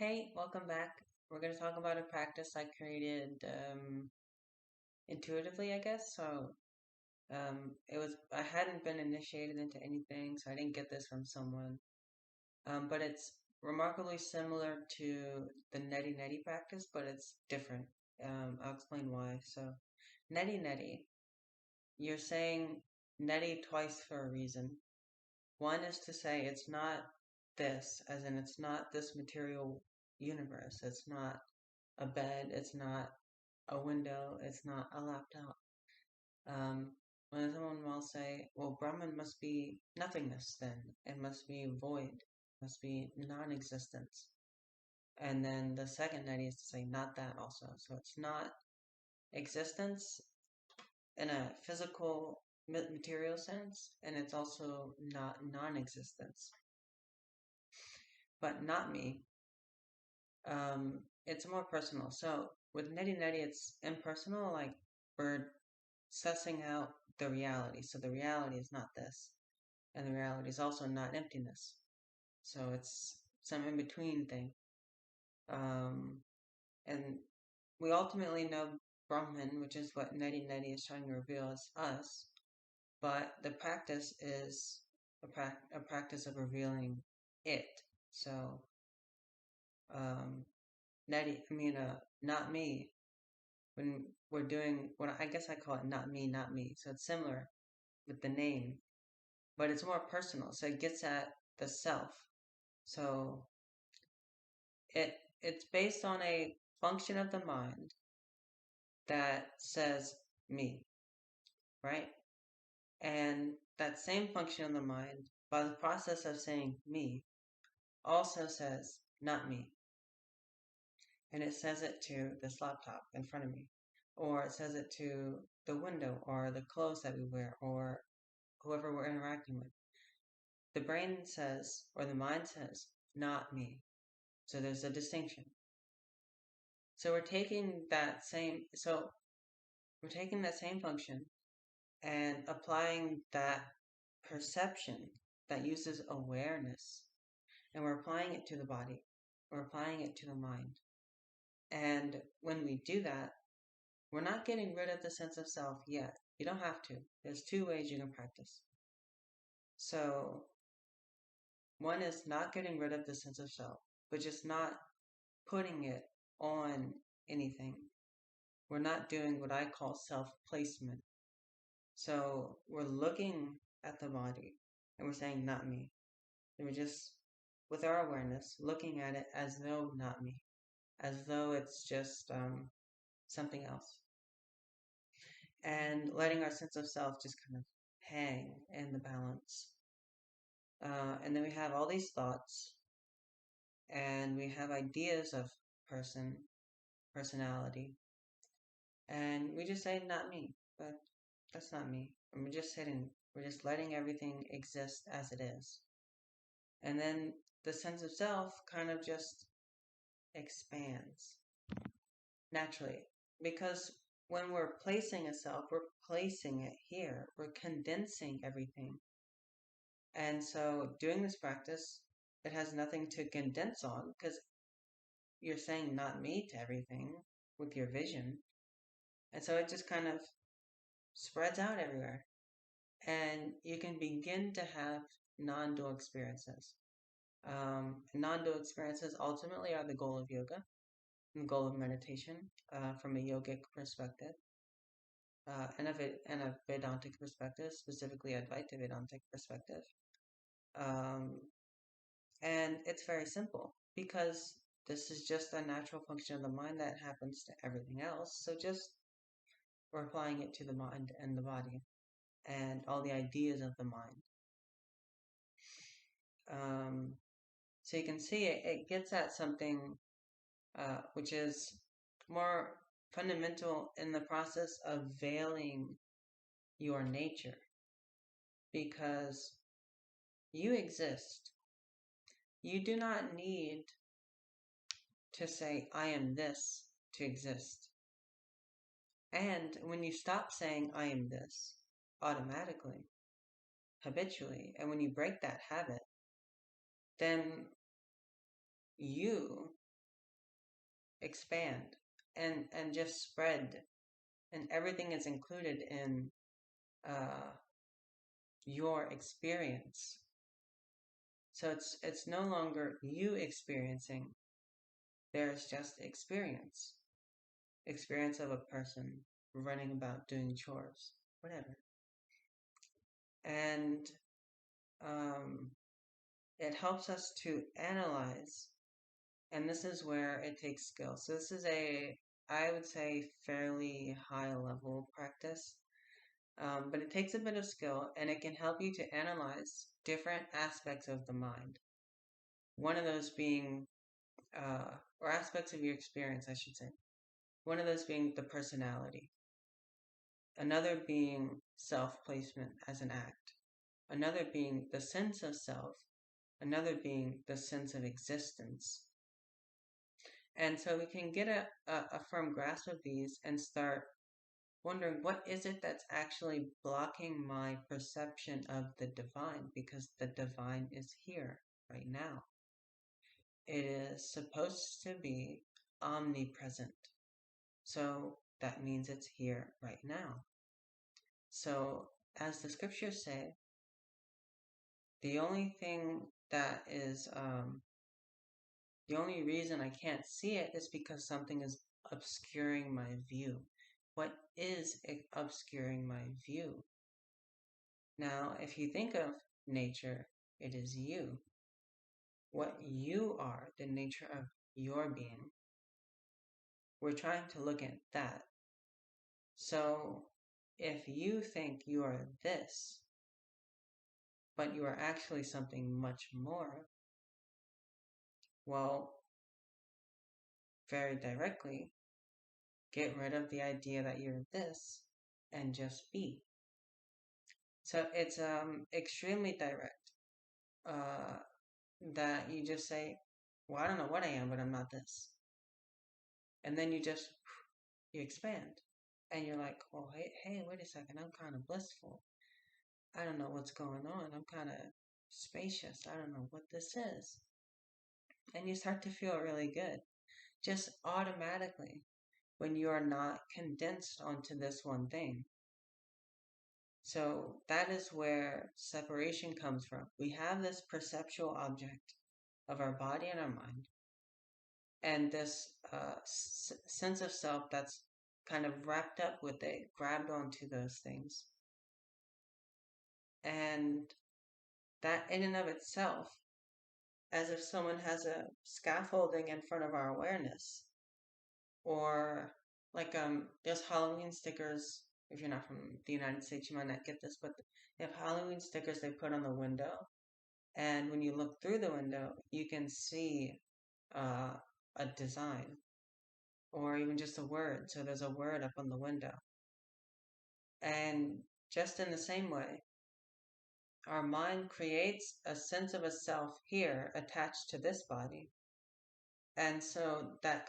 Hey, welcome back. We're going to talk about a practice I created intuitively, I guess. I hadn't been initiated into anything, so I didn't get this from someone. But it's remarkably similar to the Neti practice, but it's different. I'll explain why. So, Neti, you're saying Neti twice for a reason. One is to say it's not this, as in it's not this material universe. It's not a bed, it's not a window, it's not a laptop. Um, when someone will say, well, Brahman must be nothingness then. It must be void, must be non-existence. And then the second idea is to say not that also. So it's not existence in a physical material sense, and it's also not non-existence. But not me. It's more personal. So with Neti, it's impersonal, like we're sussing out the reality. So the reality is not this, and the reality is also not emptiness. So it's some in between thing. Um, and we ultimately know Brahman, which is what Neti is trying to reveal as us, but the practice is a practice of revealing it. So, um, not me. When we're doing what I guess I call it not me, not me. So it's similar with the name, but it's more personal. So it gets at the self. So it's based on a function of the mind that says me, right? And that same function of the mind, by the process of saying me, also says not me. And it says it to this laptop in front of me, or it says it to the window, or the clothes that we wear, or whoever we're interacting with. The brain says, or the mind says, not me. So there's a distinction. So we're taking that same function and applying that perception that uses awareness, and we're applying it to the body. We're applying it to the mind. And when we do that, we're not getting rid of the sense of self yet. You don't have to. There's two ways you can practice. So one is not getting rid of the sense of self, but just not putting it on anything. We're not doing what I call self-placement. So we're looking at the body and we're saying, not me. And we're just, with our awareness, looking at it as though not me, as though it's just something else. And letting our sense of self just kind of hang in the balance. And then we have all these thoughts, and we have ideas of personality, and we just say, not me, but that's not me. And we're just letting everything exist as it is. And then the sense of self kind of just expands naturally. Because when we're placing a self, we're placing it here. We're condensing everything. And so doing this practice, it has nothing to condense on because you're saying not me to everything with your vision. And so it just kind of spreads out everywhere. And you can begin to have non-dual experiences. Non-dual experiences ultimately are the goal of yoga, and the goal of meditation from a yogic perspective, and a Vedantic perspective, specifically Advaita Vedantic perspective. And it's very simple because this is just a natural function of the mind that happens to everything else. So just we're applying it to the mind and the body and all the ideas of the mind. So you can see it gets at something which is more fundamental in the process of veiling your nature, because you exist. You do not need to say, I am this to exist. And when you stop saying, I am this, automatically, habitually, and when you break that habit, then you expand and just spread, and everything is included in uh, your experience. So it's no longer you experiencing. There's just experience. Experience of a person running about doing chores, whatever. And um, it helps us to analyze, and this is where it takes skill. So this is I would say, fairly high level practice, but it takes a bit of skill, and it can help you to analyze different aspects of the mind. One of those being, or aspects of your experience, I should say. One of those being the personality. Another being self-placement as an act. Another being the sense of self. Another being the sense of existence. And so we can get a firm grasp of these and start wondering, what is it that's actually blocking my perception of the divine? Because the divine is here right now. It is supposed to be omnipresent. So that means it's here right now. So, as the scriptures say, the only thing that is, the only reason I can't see it is because something is obscuring my view. What is obscuring my view? Now, if you think of nature, it is you. What you are, the nature of your being. We're trying to look at that. So, if you think you are this, but you are actually something much more, well, very directly, get rid of the idea that you're this and just be. So it's extremely direct. That you just say, well, I don't know what I am, but I'm not this. And then you expand. And you're like, oh, hey, wait a second, I'm kind of blissful. I don't know what's going on. I'm kind of spacious. I don't know what this is. And you start to feel really good. Just automatically, when you are not condensed onto this one thing. So that is where separation comes from. We have this perceptual object of our body and our mind, and this sense of self that's kind of wrapped up with it, grabbed onto those things. And that in and of itself, as if someone has a scaffolding in front of our awareness, or like there's Halloween stickers. If you're not from the United States, you might not get this, but they have Halloween stickers they put on the window, and when you look through the window, you can see uh, a design or even just a word. So there's a word up on the window, and just in the same way, our mind creates a sense of a self here attached to this body, and so that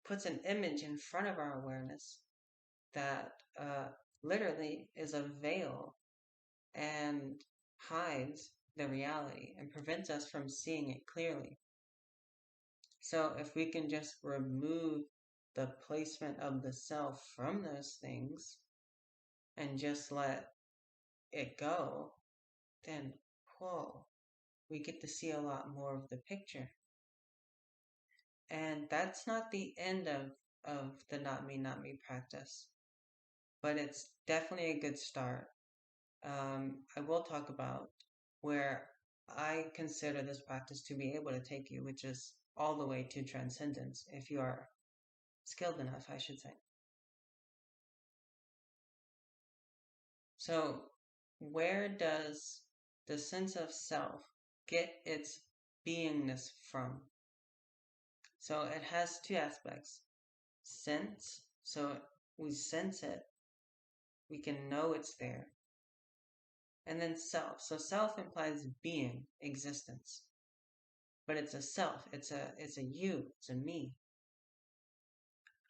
puts an image in front of our awareness that literally is a veil and hides the reality and prevents us from seeing it clearly. So if we can just remove the placement of the self from those things and just let it go, then whoa, we get to see a lot more of the picture. And that's not the end of the not me practice, but it's definitely a good start. I will talk about where I consider this practice to be able to take you, which is all the way to transcendence, if you are skilled enough, I should say. So, where does the sense of self get its beingness from? So, it has two aspects. Sense, so we sense it, we can know it's there. And then self. So, self implies being, existence. But it's a self, it's a you, it's a me.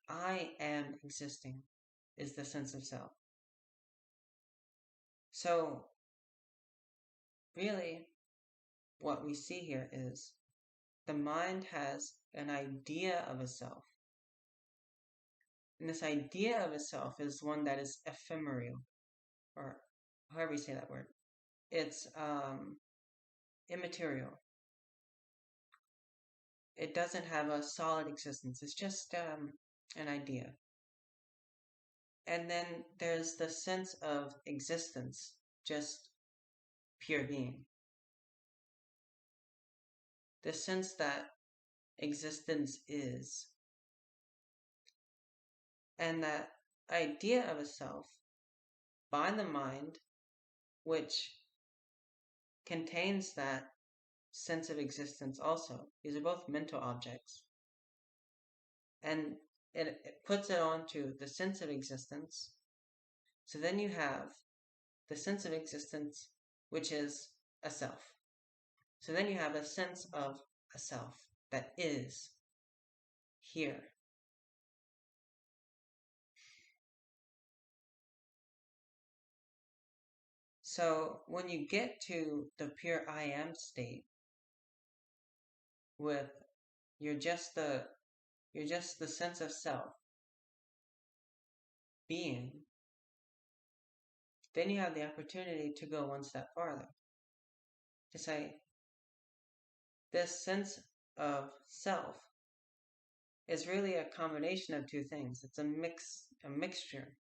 I am existing is the sense of self. So, really, what we see here is the mind has an idea of a self. And this idea of a self is one that is ephemeral, or however you say that word. It's immaterial. It doesn't have a solid existence. It's just an idea. And then there's the sense of existence, just pure being. The sense that existence is. And that idea of a self by the mind, which contains that sense of existence also. These are both mental objects. And it puts it onto the sense of existence. So then you have the sense of existence, which is a self. So then you have a sense of a self that is here. So when you get to the pure I am state, with you're just the sense of self being, then you have the opportunity to go one step farther. To say, this sense of self is really a combination of two things. It's a mixture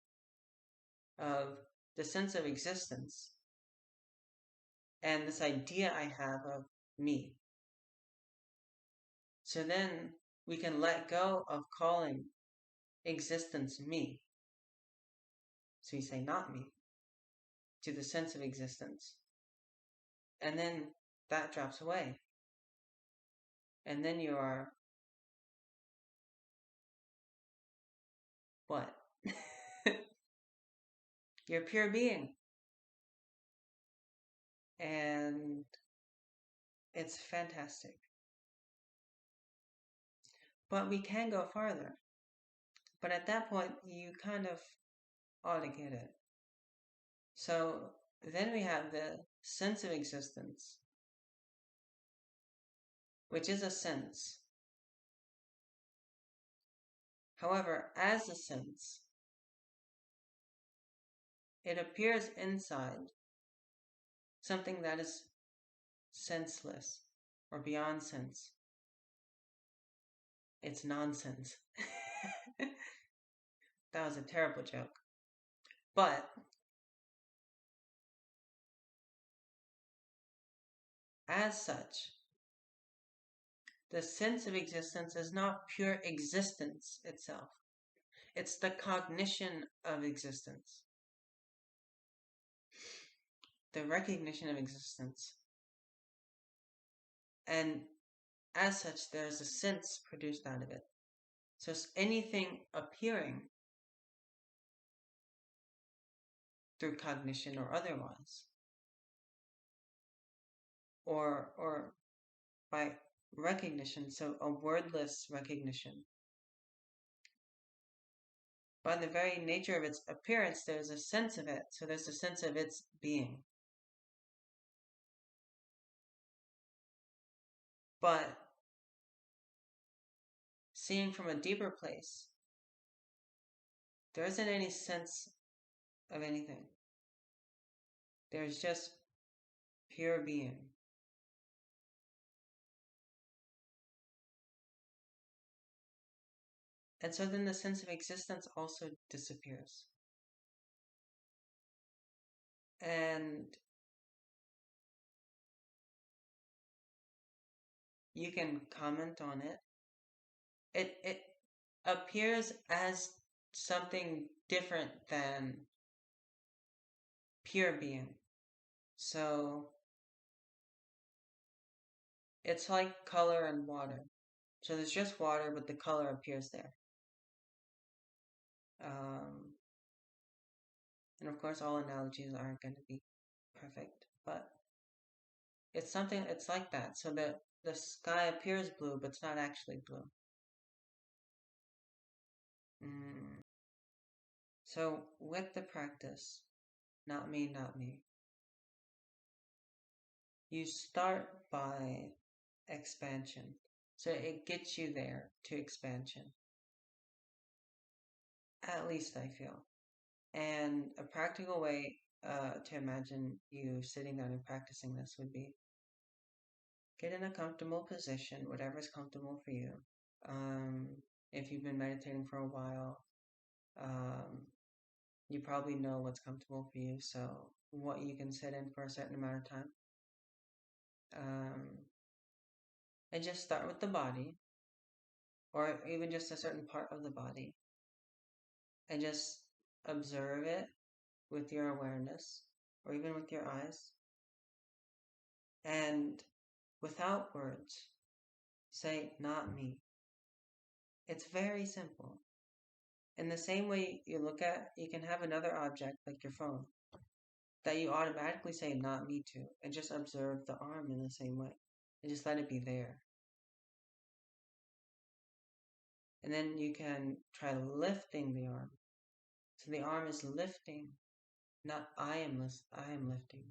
of the sense of existence and this idea I have of me. So then we can let go of calling existence me. So you say not me to the sense of existence. And then that drops away. And then you are what? You're pure being. And it's fantastic. But we can go farther. But at that point, you kind of ought to get it. So then we have the sense of existence, which is a sense. However, as a sense, it appears inside something that is senseless or beyond sense. It's nonsense. That was a terrible joke. But as such, the sense of existence is not pure existence itself. It's the cognition of existence, the recognition of existence. And as such, there's a sense produced out of it. So it's anything appearing through cognition or otherwise, or by recognition, so a wordless recognition. By the very nature of its appearance, there's a sense of it, so there's a sense of its being. But seeing from a deeper place, there isn't any sense of anything. There's just pure being. And so then the sense of existence also disappears. And you can comment on it. It appears as something different than pure being. So it's like color and water. So there's just water, but the color appears there. And of course, all analogies aren't going to be perfect, but it's something, it's like that. So the sky appears blue, but it's not actually blue. So with the practice, not me, you start by expansion. So it gets you there to expansion. At least I feel. And a practical way to imagine you sitting down and practicing this would be get in a comfortable position, whatever's comfortable for you. Um, if you've been meditating for a while, um, you probably know what's comfortable for you, so what you can sit in for a certain amount of time. Um, and just start with the body, or even just a certain part of the body, and just observe it with your awareness, or even with your eyes. And without words, say, not me. It's very simple. In the same way you can have another object like your phone that you automatically say, not me to, and just observe the arm in the same way. And just let it be there. And then you can try lifting the arm. So the arm is lifting, not I am lifting.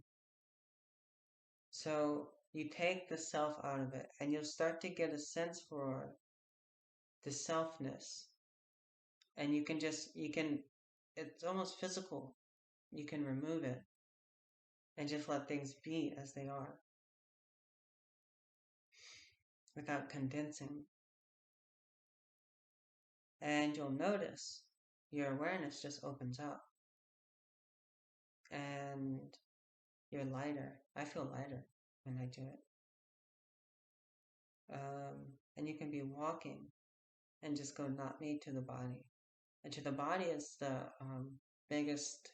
So you take the self out of it, and you'll start to get a sense for the selfness. And it's almost physical. You can remove it and just let things be as they are without condensing. And you'll notice your awareness just opens up and you're lighter. I feel lighter when I do it. And you can be walking and just go not me to the body. And to the body is the biggest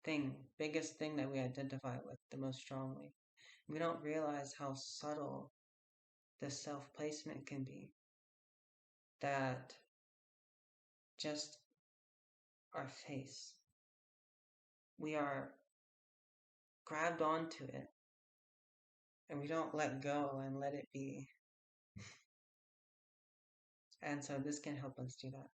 thing that we identify with the most strongly. We don't realize how subtle the self-placement can be. That just our face, we are grabbed onto it and we don't let go and let it be. And so this can help us do that.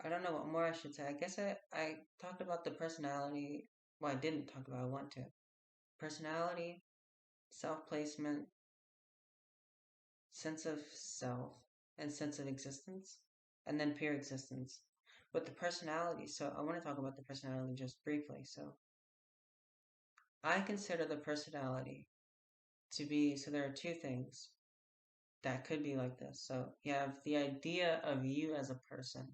I don't know what more I should say. I guess I talked about the personality. Well, I didn't talk about, I want to. Personality, self-placement, sense of self, and sense of existence, and then pure existence. But the personality, so I want to talk about the personality just briefly. So I consider the personality to be, so there are two things that could be like this. So you have the idea of you as a person,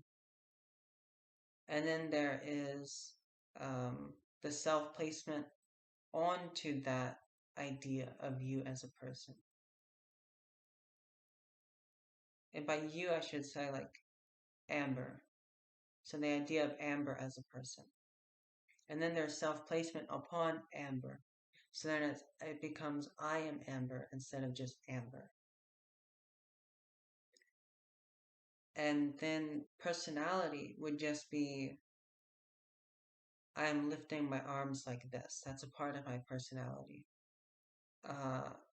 and then there is the self-placement onto that idea of you as a person. And by you, I should say like Amber. So the idea of Amber as a person. And then there's self-placement upon Amber. So then it becomes I am Amber instead of just Amber. And then personality would just be I'm lifting my arms like this. That's a part of my personality.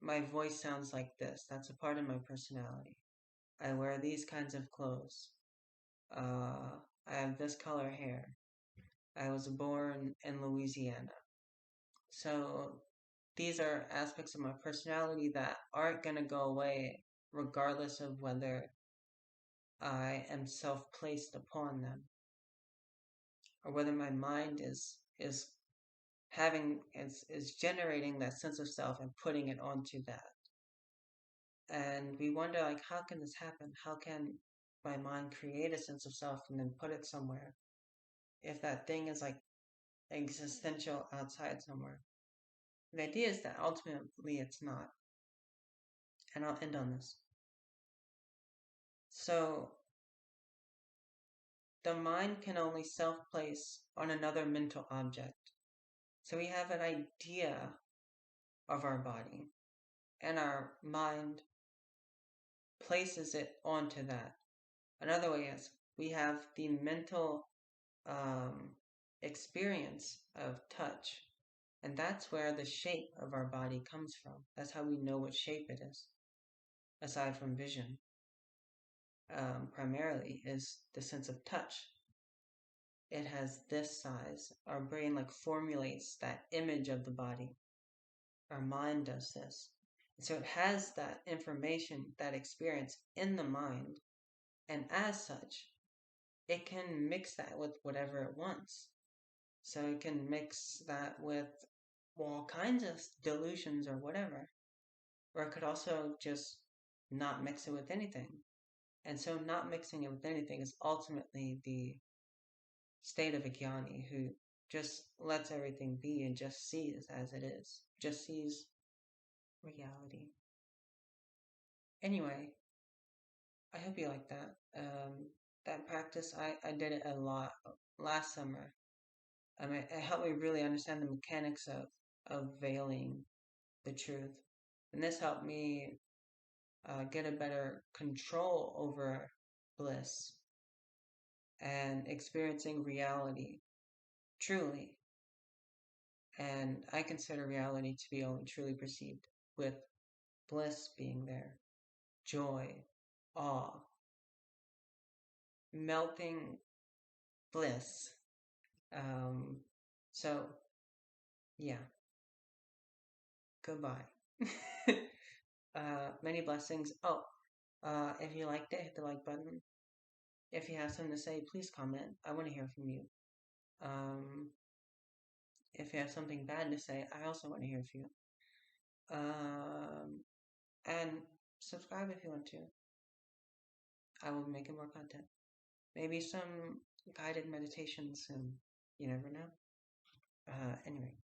My voice sounds like this. That's a part of my personality. I wear these kinds of clothes. I have this color hair. I was born in Louisiana. So these are aspects of my personality that aren't going to go away regardless of whether I am self-placed upon them or whether my mind is generating that sense of self and putting it onto that. And we wonder, like, how can this happen? How can my mind create a sense of self and then put it somewhere if that thing is like existential outside somewhere? The idea is that ultimately it's not. And I'll end on this. So the mind can only self-place on another mental object. So we have an idea of our body, and our mind places it onto that. Another way is we have the mental experience of touch, and that's where the shape of our body comes from. That's how we know what shape it is, aside from vision. Primarily is the sense of touch. It has this size. Our brain like formulates that image of the body. Our mind does this. And so it has that information, that experience in the mind, and as such, it can mix that with whatever it wants. So it can mix that with all kinds of delusions or whatever. Or it could also just not mix it with anything. And so not mixing it with anything is ultimately the state of a jnani who just lets everything be and just sees as it is, just sees reality. Anyway, I hope you like that. That practice, I did it a lot last summer. I mean, it helped me really understand the mechanics of veiling the truth. And this helped me get a better control over bliss and experiencing reality truly. And I consider reality to be only truly perceived with bliss being there, joy, awe, melting bliss. Um, so, yeah, goodbye. Many blessings. Oh, if you liked it, hit the like button. If you have something to say, please comment. I want to hear from you. Um, if you have something bad to say, I also want to hear from you. And subscribe if you want to. I will be making more content. Maybe some guided meditations soon. You never know. Anyway.